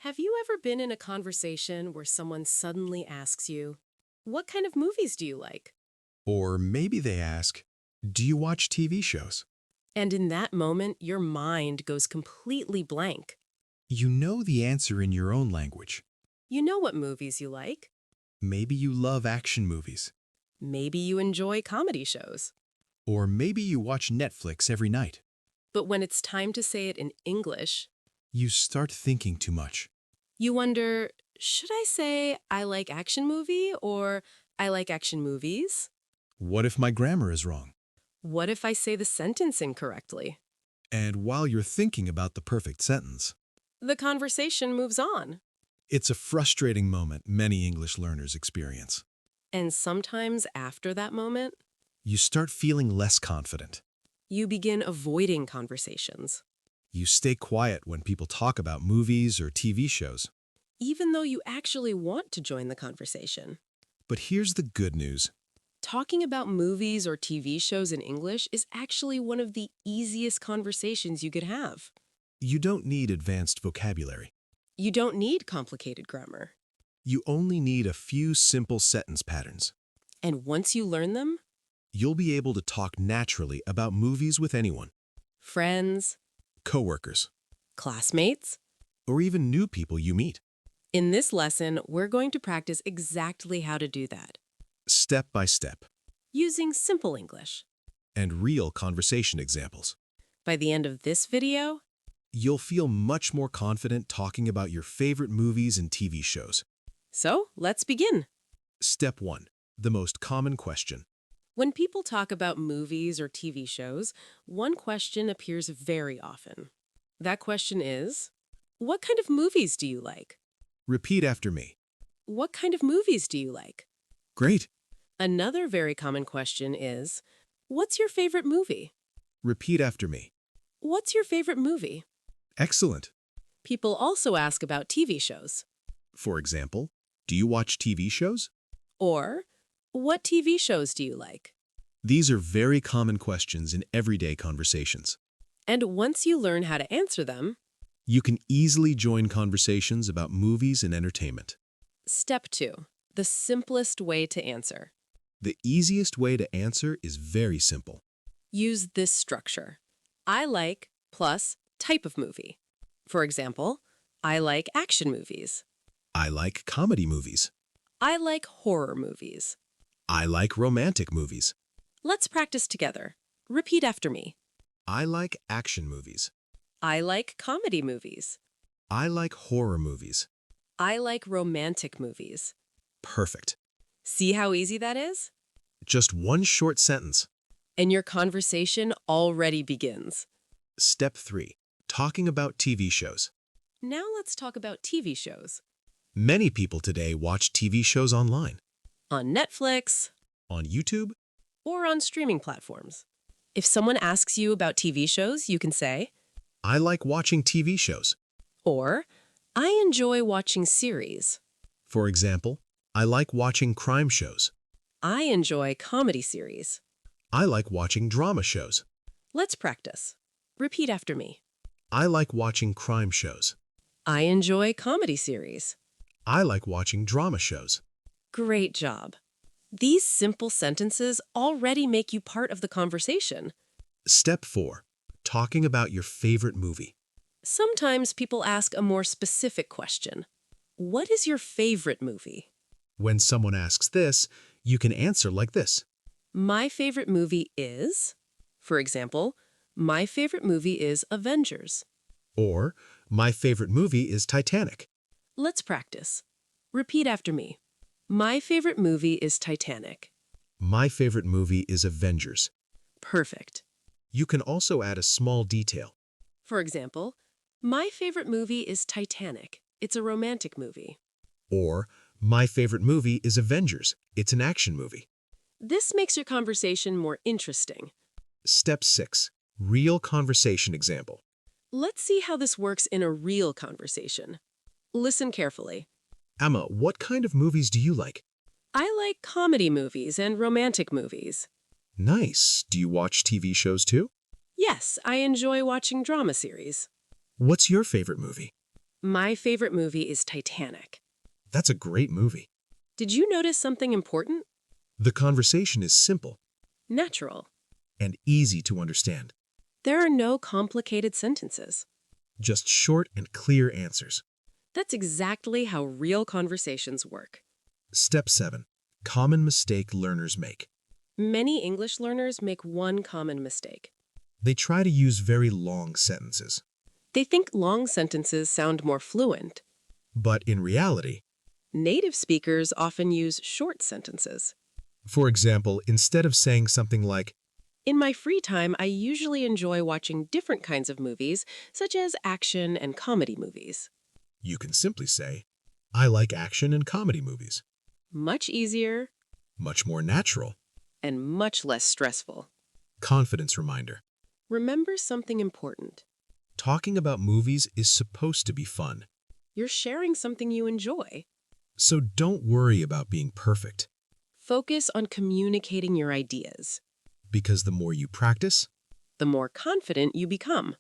Have you ever been in a conversation where someone suddenly asks you, "What kind of movies do you like?" Or maybe they ask, do you watch TV shows? And in that moment, your mind goes completely blank. You know the answer in your own language. You know what movies you like. Maybe you love action movies. Maybe you enjoy comedy shows. Or maybe you watch Netflix every night. But when it's time to say it in English, You start thinking too much. you wonder, should I say I like action movie or I like action movies? What if my grammar is wrong? What if I say the sentence incorrectly? And while you're thinking about the perfect sentence, The conversation moves on. it's a frustrating moment many English learners experience. And sometimes after that moment, You start feeling less confident. you begin avoiding conversations, You stay quiet when people talk about movies or TV shows. even though you actually want to join the conversation. But here's the good news. Talking about movies or TV shows in English is actually one of the easiest conversations you could have. You don't need advanced vocabulary. You don't need complicated grammar. You only need a few simple sentence patterns. And once you learn them, You'll be able to talk naturally about movies with anyone, friends, coworkers, classmates. or even new people you meet, In this lesson, we're going to practice exactly how to do that, step by step, using simple English. and real conversation examples. By the end of this video, You'll feel much more confident talking about your favorite movies and TV shows. so let's begin. Step 1. The most common question. When people talk about movies or TV shows, one question appears very often. That question is, what kind of movies do you like? Repeat after me. What kind of movies do you like? Great. Another very common question is, what's your favorite movie? Repeat after me. What's your favorite movie? Excellent. People also ask about TV shows. For example, do you watch TV shows? Or, what TV shows do you like? These are very common questions in everyday conversations. And once you learn how to answer them, You can easily join conversations about movies and entertainment. step 2, the simplest way to answer. The easiest way to answer is very simple. Use this structure. I like plus type of movie. For example, I like action movies. I like comedy movies. I like horror movies. I like romantic movies. Let's practice together. Repeat after me. I like action movies. I like comedy movies. I like horror movies. I like romantic movies. Perfect. See how easy that is? Just one short sentence. And your conversation already begins. Step 3. Talking about TV shows. Now let's talk about TV shows. Many people today watch TV shows online, On Netflix on YouTube, or on streaming platforms. If someone asks you about TV shows, you can say, I like watching TV shows. or, I enjoy watching series. For example, I like watching crime shows. I enjoy comedy series. I like watching drama shows. Let's practice. Repeat after me. I like watching crime shows. I enjoy comedy series. I like watching drama shows. Great job. These simple sentences already make you part of the conversation. Step 4. Talking about your favorite movie. Sometimes people ask a more specific question. What is your favorite movie? When someone asks this, you can answer like this. My favorite movie is, for example, my favorite movie is Avengers. Or, my favorite movie is Titanic. Let's practice. Repeat after me. My favorite movie is Titanic. My favorite movie is Avengers. Perfect. You can also add a small detail. For example, my favorite movie is Titanic. It's a romantic movie. Or, my favorite movie is Avengers. It's an action movie. This makes your conversation more interesting. Step 6. Real conversation example. Let's see how this works in a real conversation. Listen carefully. Emma, what kind of movies do you like? I like comedy movies and romantic movies. Nice. Do you watch TV shows too? Yes, I enjoy watching drama series. What's your favorite movie? My favorite movie is Titanic. That's a great movie. Did you notice something important? The conversation is simple Natural. and easy to understand. There are no complicated sentences. Just short and clear answers. That's exactly how real conversations work. Step 7. Common mistake learners make. Many English learners make one common mistake. They try to use very long sentences. They think long sentences sound more fluent. But in reality, Native speakers often use short sentences. for example, instead of saying something like, In my free time, I usually enjoy watching different kinds of movies, such as action and comedy movies. you can simply say, I like action and comedy movies. Much easier Much more natural. and much less stressful. Confidence reminder. Remember something important. Talking about movies is supposed to be fun. You're sharing something you enjoy. So don't worry about being perfect, Focus on communicating your ideas. because the more you practice, The more confident you become.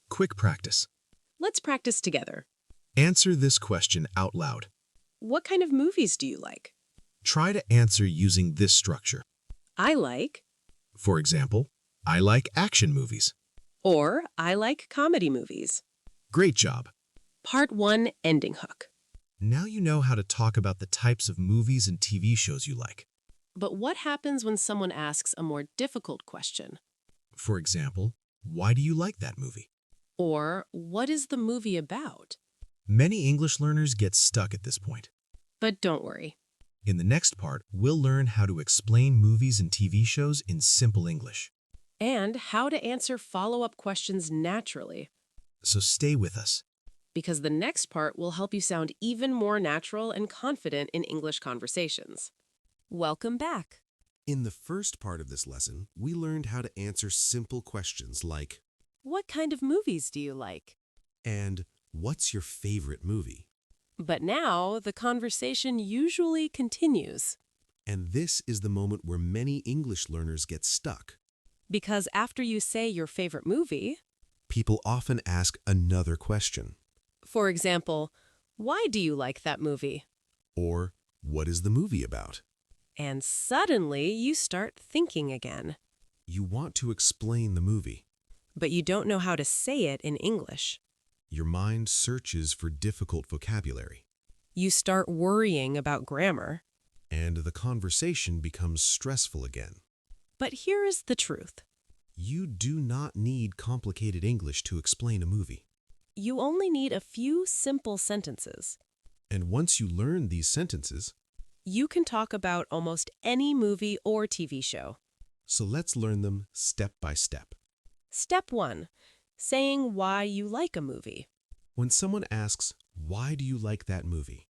quick practice. Let's practice together. Answer this question out loud. What kind of movies do you like? Try to answer using this structure. I like, For example, I like action movies. or I like comedy movies. Great job. Part 1, Ending Hook. Now you know how to talk about the types of movies and TV shows you like. But what happens when someone asks a more difficult question? For example, why do you like that movie? Or, what is the movie about? Many English learners get stuck at this point. But don't worry. In the next part, we'll learn how to explain movies and TV shows in simple English. And how to answer follow-up questions naturally. So stay with us. Because the next part will help you sound even more natural and confident in English conversations. Welcome back. In the first part of this lesson, we learned how to answer simple questions like, What kind of movies do you like? and what's your favorite movie? But now, the conversation usually continues. And this is the moment where many English learners get stuck. Because after you say your favorite movie, People often ask another question, for example, why do you like that movie? or what is the movie about? And suddenly you start thinking again. You want to explain the movie. But you don't know how to say it in English. Your mind searches for difficult vocabulary, You start worrying about grammar. and the conversation becomes stressful again. But here is the truth. You do not need complicated English to explain a movie. You only need a few simple sentences. And once you learn these sentences, You can talk about almost any movie or TV show. so let's learn them step by step. Step 1. Saying why you like a movie. When someone asks, why do you like that movie?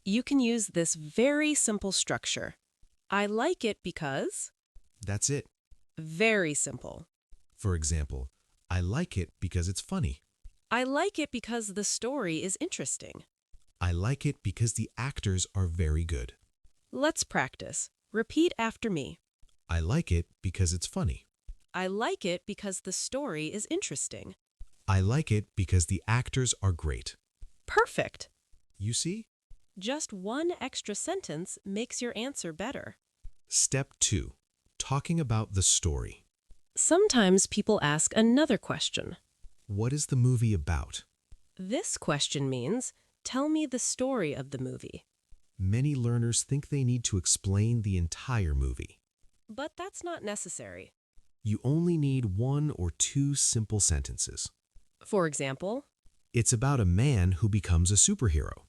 You can use this very simple structure. I like it because... That's it. Very simple. For example, I like it because it's funny. I like it because the story is interesting. I like it because the actors are very good. Let's practice. Repeat after me. I like it because it's funny. I like it because the story is interesting. I like it because the actors are great. Perfect. You see? Just one extra sentence makes your answer better. Step 2. Talking about the story. Sometimes people ask another question. What is the movie about? This question means, tell me the story of the movie. Many learners think they need to explain the entire movie. But that's not necessary. You only need 1 or 2 simple sentences. For example, It's about a man who becomes a superhero.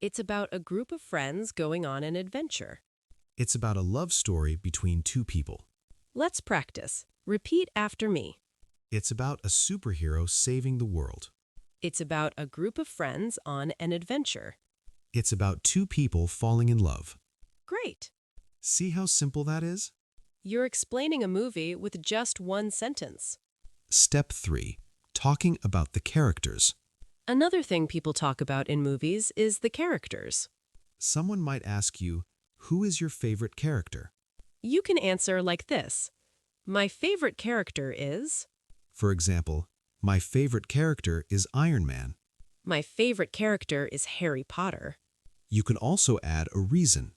it's about a group of friends going on an adventure. It's about a love story between 2 people. Let's practice. Repeat after me. It's about a superhero saving the world. It's about a group of friends on an adventure. It's about 2 people falling in love. Great. See how simple that is? You're explaining a movie with just one sentence. Step 3. Talking about the characters. Another thing people talk about in movies is the characters. Someone might ask you, who is your favorite character? You can answer like this. My favorite character is... For example, my favorite character is Iron Man. My favorite character is Harry Potter. You can also add a reason.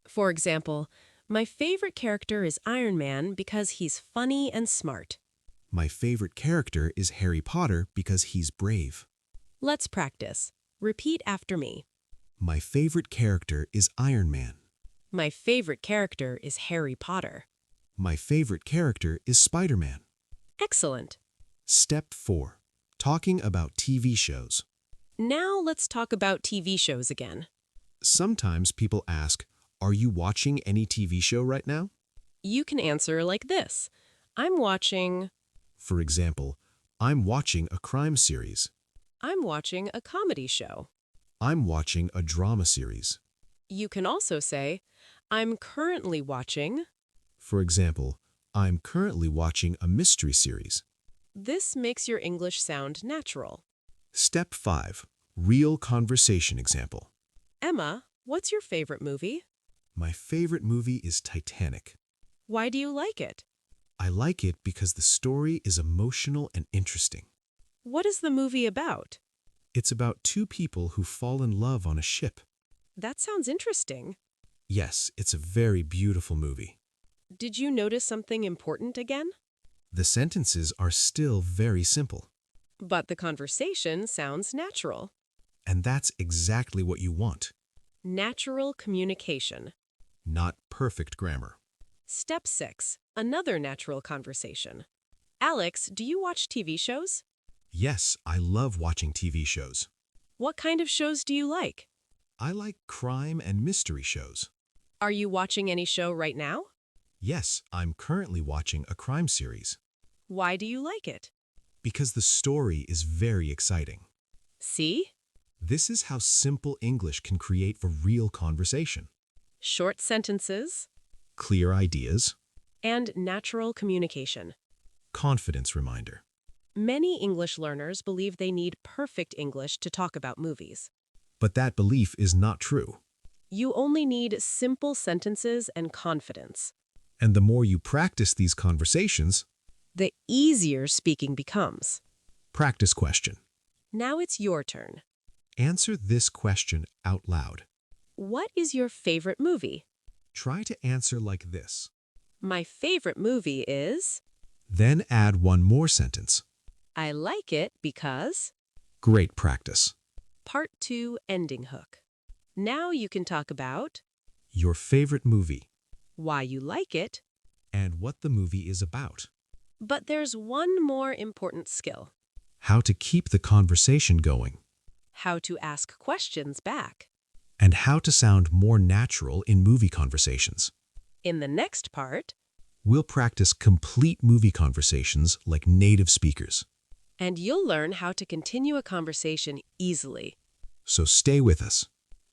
For example, my favorite character is Iron Man because he's funny and smart. My favorite character is Harry Potter because he's brave. Let's practice. Repeat after me. My favorite character is Iron Man. My favorite character is Harry Potter. My favorite character is Spider-Man. Excellent. Step 4. Talking about TV shows. Now let's talk about TV shows again. Sometimes people ask, are you watching any TV show right now? You can answer like this. I'm watching For example, I'm watching a crime series. a comedy show. I'm watching a drama series. You can also say, I'm currently watching. For example, I'm currently watching a mystery series. This makes your English sound natural. Step 5. Real conversation example. Emma, what's your favorite movie? My favorite movie is Titanic. Why do you like it? I like it because the story is emotional and interesting. What is the movie about? It's about two people who fall in love on a ship. That sounds interesting. Yes, it's a very beautiful movie. Did you notice something important again? The sentences are still very simple. But the conversation sounds natural. And that's exactly what you want, Natural communication. not perfect grammar. Step 6. Another natural conversation. Alex, do you watch TV shows? Yes, I love watching TV shows. What kind of shows do you like? I like crime and mystery shows. Are you watching any show right now? Yes, I'm currently watching a crime series Why do you like it? because the story is very exciting. See? This is how simple English can create a real conversation. Short sentences Clear ideas, and natural communication. confidence reminder. Many English learners believe they need perfect English to talk about movies. But that belief is not true. You only need simple sentences and confidence. And the more you practice these conversations, The easier speaking becomes. practice question. Now it's your turn. Answer this question out loud. What is your favorite movie? Try to answer like this. My favorite movie is... Then add one more sentence. I like it because... Great practice. Part 2 ending hook. Now you can talk about Your favorite movie why you like it, and what the movie is about. but there's one more important skill. How to keep the conversation going. How to ask questions back. And how to sound more natural in movie conversations. In the next part, We'll practice complete movie conversations like native speakers. and you'll learn how to continue a conversation easily, So stay with us.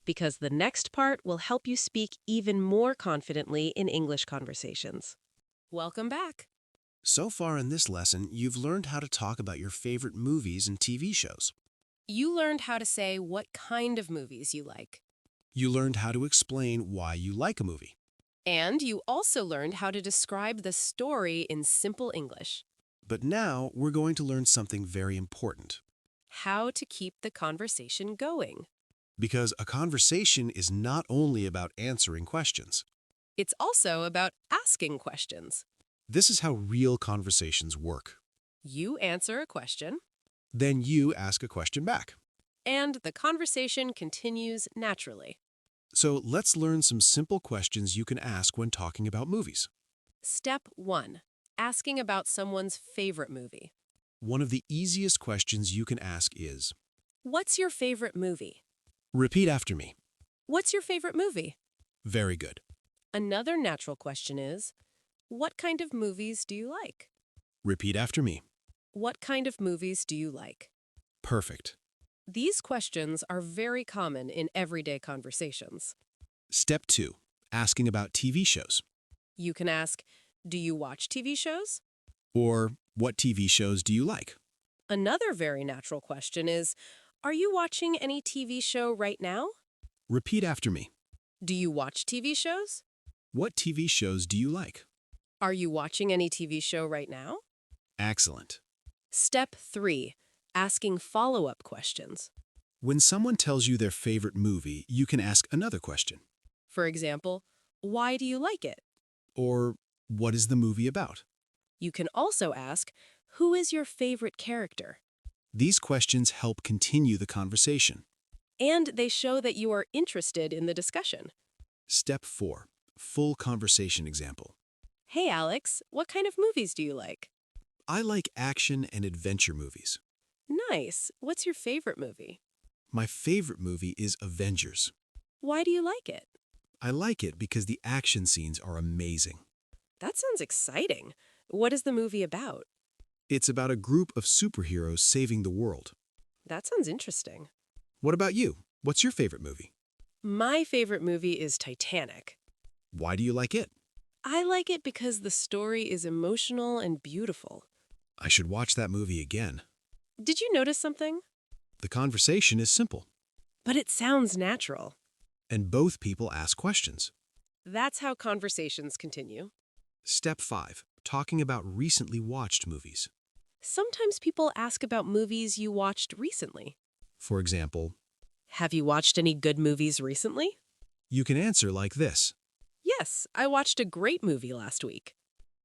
because the next part will help you speak even more confidently in English conversations. Welcome back. So far in this lesson, you've learned how to talk about your favorite movies and TV shows. You learned how to say what kind of movies you like. You learned how to explain why you like a movie. And you also learned how to describe the story in simple English. But now we're going to learn something very important. How to keep the conversation going. Because a conversation is not only about answering questions. It's also about asking questions. This is how real conversations work. You answer a question, Then you ask a question back. and the conversation continues naturally. So let's learn some simple questions you can ask when talking about movies. Step 1. Asking about someone's favorite movie. One of the easiest questions you can ask is, What's your favorite movie? repeat after me. What's your favorite movie? Very good. Another natural question is, what kind of movies do you like? Repeat after me. What kind of movies do you like? Perfect. These questions are very common in everyday conversations. Step 2. Asking about TV shows. You can ask, do you watch TV shows? Or, what TV shows do you like? Another very natural question is, are you watching any TV show right now? Repeat after me. Do you watch TV shows? What TV shows do you like? Are you watching any TV show right now? Excellent. Step 3. Asking follow-up questions. When someone tells you their favorite movie, you can ask another question. For example, why do you like it? Or, what is the movie about? You can also ask, who is your favorite character? These questions help continue the conversation. And they show that you are interested in the discussion. Step 4. Full conversation example. Hey, Alex, what kind of movies do you like? I like action and adventure movies. Nice. What's your favorite movie? My favorite movie is Avengers. Why do you like it? I like it because the action scenes are amazing. That sounds exciting. What is the movie about? It's about a group of superheroes saving the world. That sounds interesting. What about you? What's your favorite movie? My favorite movie is Titanic. Why do you like it? I like it because the story is emotional and beautiful. I should watch that movie again. Did you notice something? The conversation is simple, But it sounds natural. and both people ask questions. That's how conversations continue. Step 5. Talking about recently watched movies. Sometimes people ask about movies you watched recently. For example, Have you watched any good movies recently? you can answer like this, Yes, I watched a great movie last week.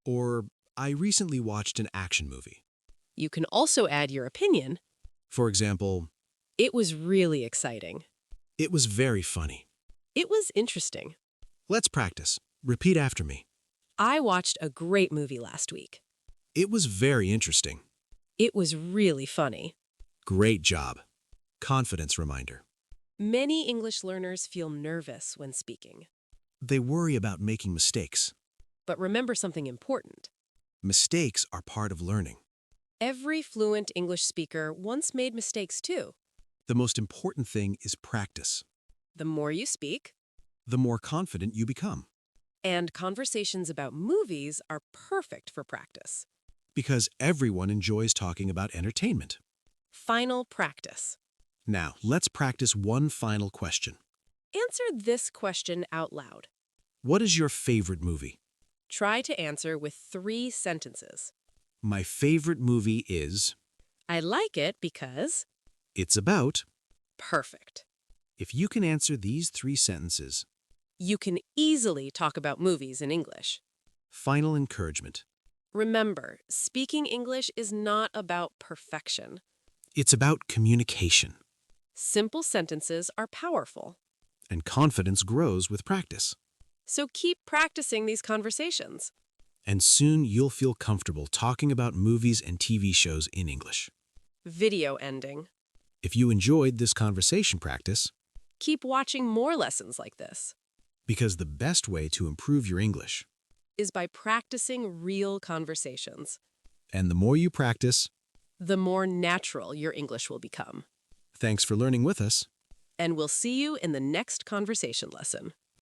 or I recently watched an action movie. You can also add your opinion. For example, It was really exciting. it was very funny. It was interesting. Let's practice. Repeat after me. I watched a great movie last week. It was very interesting. It was really funny. Great job. Confidence reminder. Many English learners feel nervous when speaking. They worry about making mistakes. But remember something important. Mistakes are part of learning. Every fluent English speaker once made mistakes too. The most important thing is practice. The more you speak, The more confident you become. and conversations about movies are perfect for practice. Because everyone enjoys talking about entertainment. Final practice. Now, let's practice one final question. Answer this question out loud. What is your favorite movie? Try to answer with 3 sentences. My favorite movie is... I like it because... It's about... Perfect. If you can answer these 3 sentences, You can easily talk about movies in English. final encouragement. Remember, speaking English is not about perfection. It's about communication. Simple sentences are powerful. And confidence grows with practice. So keep practicing these conversations. And soon you'll feel comfortable talking about movies and TV shows in English. Video ending. If you enjoyed this conversation practice, Keep watching more lessons like this. because the best way to improve your English, Is by practicing real conversations. and the more you practice, The more natural your English will become. thanks for learning with us. And we'll see you in the next conversation lesson.